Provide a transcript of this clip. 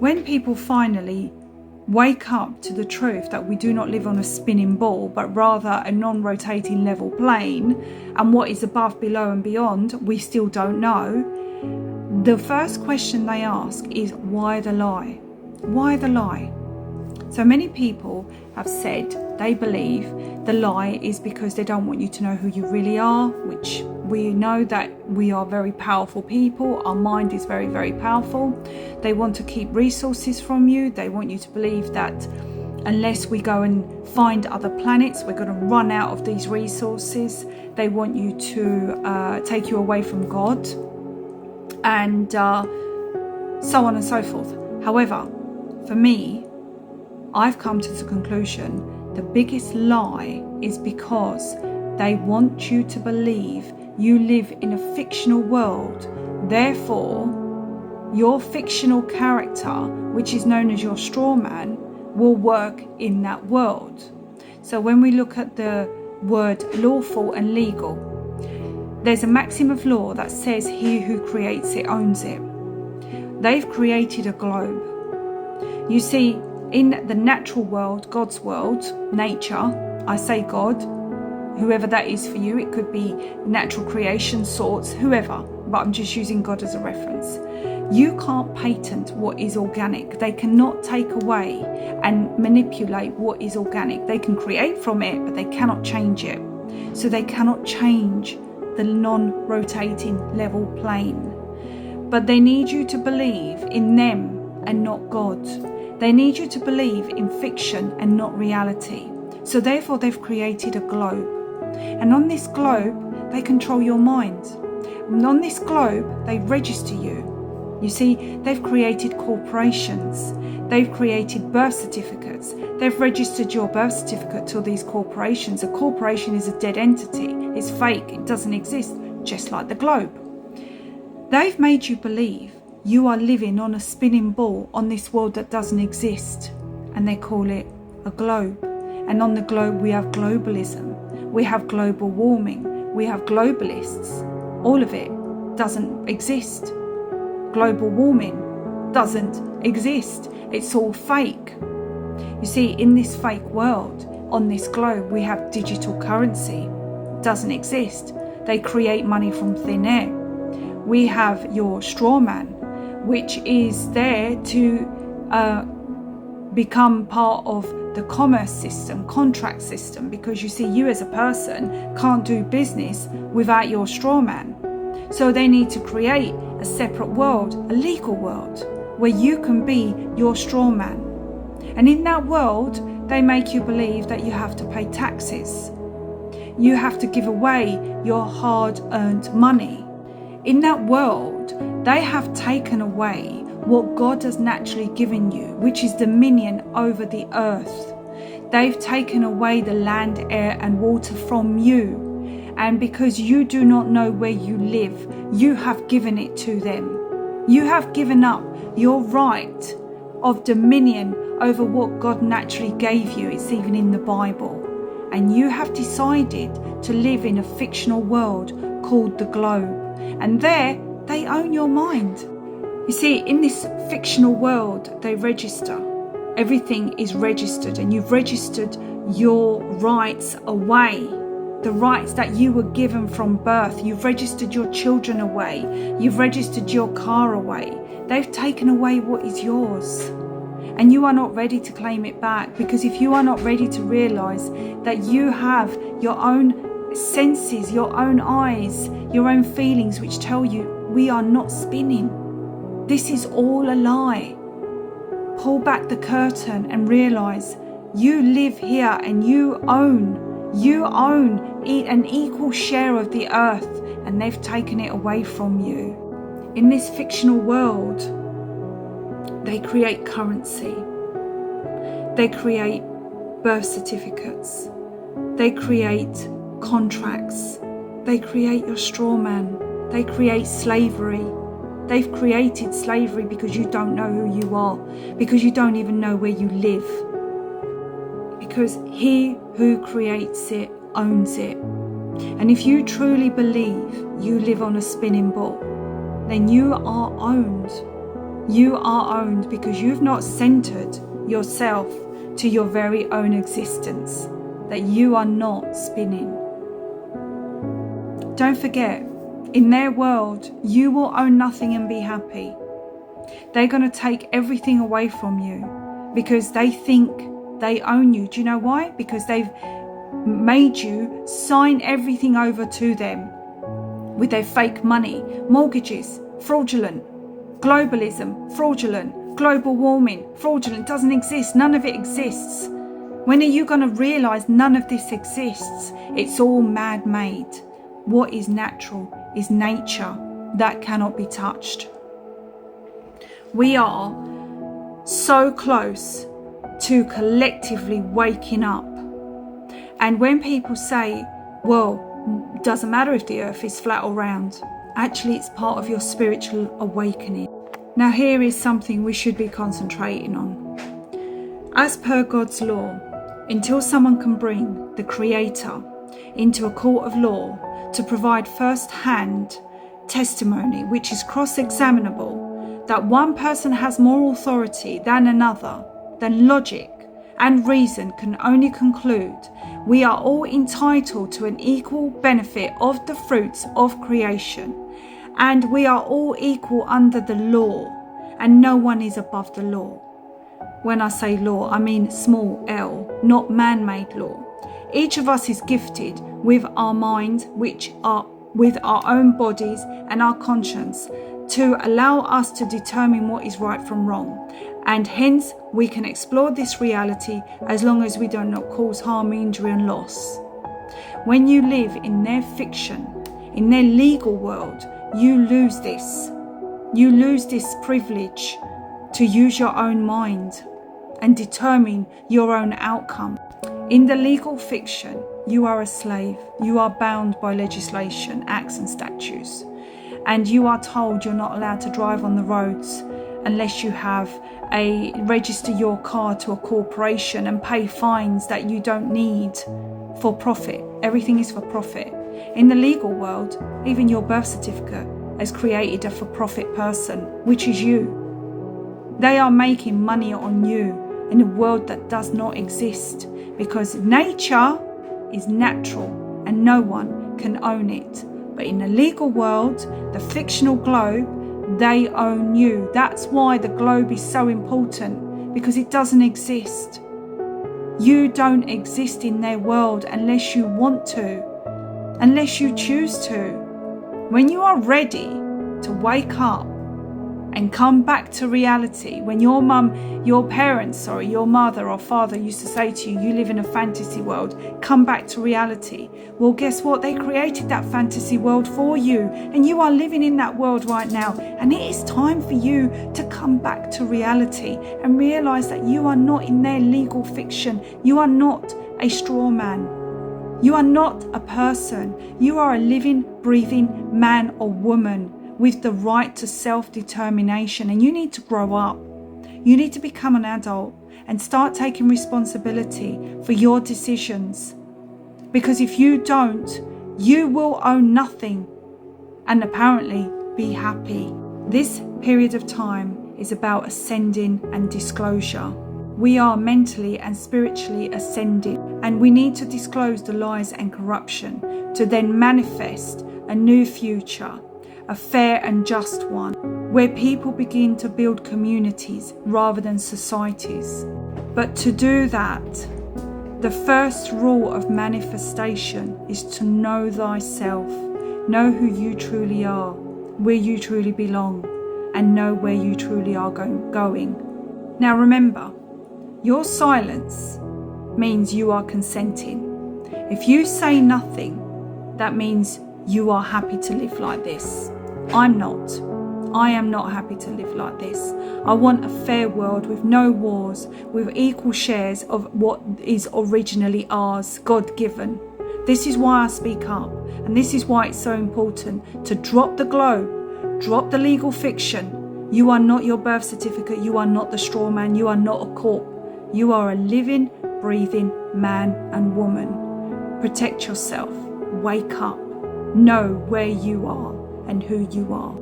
when people finally wake up to the truth that we do not live on a spinning ball, but rather a non-rotating level plane, and what is above, below and beyond, we still don't know, the first question they ask is, why the lie? Why the lie? So many people have said they believe the lie is because they don't want you to know who you really are, which we know that we are very powerful people. Our mind is very, very powerful. They want to keep resources from you. They want you to believe that unless we go and find other planets, we're going to run out of these resources. They want you to take you away from God, and so on and so forth. However, for me, I've come to the conclusion the biggest lie is because they want you to believe you live in a fictional world. Therefore, your fictional character, which is known as your straw man, will work in that world. So when we look at the word lawful and legal, there's a maxim of law that says he who creates it owns it. They've created a globe. You see, in the natural world, God's world, nature, I say God, whoever that is for you, it could be natural creation sorts, whoever, but I'm just using God as a reference. You can't patent what is organic. They cannot take away and manipulate what is organic. They can create from it, but they cannot change it. So they cannot change the non-rotating level plane. But they need you to believe in them and not God. They need you to believe in fiction and not reality. So therefore they've created a globe. And on this globe, they control your mind. And on this globe, they register you. You see, they've created corporations. They've created birth certificates. They've registered your birth certificate to these corporations. A corporation is a dead entity. It's fake. It doesn't exist, just like the globe. They've made you believe you are living on a spinning ball on this world that doesn't exist. And they call it a globe. And on the globe, we have globalism. We have global warming. We have globalists. All of it doesn't exist. Global warming doesn't exist. It's all fake. You see, in this fake world, on this globe, we have digital currency. It doesn't exist. They create money from thin air. We have your straw man, which is there to become part of the commerce system, contract system, because you see, you as a person can't do business without your straw man. So they need to create a separate world, a legal world, where you can be your straw man. And in that world, they make you believe that you have to pay taxes. You have to give away your hard-earned money. In that world, they have taken away what God has naturally given you, which is dominion over the earth. They've taken away the land, air and water from you. And because you do not know where you live, you have given it to them. You have given up your right of dominion over what God naturally gave you. It's even in the Bible. And you have decided to live in a fictional world called the globe. And there, they own your mind. You see, in this fictional world, they register. Everything is registered, and you've registered your rights away. The rights that you were given from birth. You've registered your children away. You've registered your car away. They've taken away what is yours. And you are not ready to claim it back, because if you are not ready to realize that you have your own senses, your own eyes, your own feelings, which tell you we are not spinning. This is all a lie. Pull back the curtain and realize you live here and you own an equal share of the earth, and they've taken it away from you. In this fictional world, they create currency. They create birth certificates. They create contracts. They create your straw man. They create slavery. They've created slavery because you don't know who you are, because you don't even know where you live. Because he who creates it owns it. And if you truly believe you live on a spinning ball, then you are owned. You are owned because you've not centered yourself to your very own existence, that you are not spinning. Don't forget, in their world, you will own nothing and be happy. They're going to take everything away from you because they think they own you. Do you know why? Because they've made you sign everything over to them with their fake money, mortgages, fraudulent, globalism, fraudulent, global warming, fraudulent, doesn't exist. None of it exists. When are you going to realize none of this exists? It's all man-made. What is natural is nature that cannot be touched. We are so close to collectively waking up. And when people say, well, doesn't matter if the earth is flat or round, actually it's part of your spiritual awakening. Now here is something we should be concentrating on. As per God's law, until someone can bring the Creator into a court of law to provide first-hand testimony, which is cross-examinable, that one person has more authority than another, then logic and reason can only conclude we are all entitled to an equal benefit of the fruits of creation, and we are all equal under the law, and no one is above the law. When I say law, I mean small l, not man-made law. Each of us is gifted with our mind, with our own bodies and our conscience, to allow us to determine what is right from wrong. And hence, we can explore this reality as long as we do not cause harm, injury and loss. When you live in their fiction, in their legal world, you lose this. You lose this privilege to use your own mind and determine your own outcome. In the legal fiction, you are a slave. You are bound by legislation, acts and statutes. And you are told you're not allowed to drive on the roads unless you register your car to a corporation and pay fines that you don't need for profit. Everything is for profit. In the legal world, even your birth certificate has created a for-profit person, which is you. They are making money on you in a world that does not exist, because nature is natural and no one can own it. But in the legal world, the fictional globe, they own you. That's why the globe is so important, because it doesn't exist. You don't exist in their world unless you want to, unless you choose to. When you are ready to wake up and come back to reality, when your mother or father used to say to you, you live in a fantasy world, come back to reality. Well, guess what? They created that fantasy world for you, and you are living in that world right now. And it is time for you to come back to reality and realize that you are not in their legal fiction. You are not a straw man. You are not a person. You are a living, breathing man or woman with the right to self-determination, and you need to grow up. You need to become an adult and start taking responsibility for your decisions. Because if you don't, you will own nothing and apparently be happy. This period of time is about ascending and disclosure. We are mentally and spiritually ascending, and we need to disclose the lies and corruption to then manifest a new future, a fair and just one, where people begin to build communities rather than societies. But to do that, the first rule of manifestation is to know thyself, know who you truly are, where you truly belong, and know where you truly are going. Now remember, your silence means you are consenting. If you say nothing, that means you are happy to live like this. I'm not. I am not happy to live like this. I want a fair world with no wars, with equal shares of what is originally ours, God-given. This is why I speak up, and this is why it's so important to drop the globe, drop the legal fiction. You are not your birth certificate. You are not the straw man. You are not a corp. You are a living, breathing man and woman. Protect yourself. Wake up. Know where you are and who you are.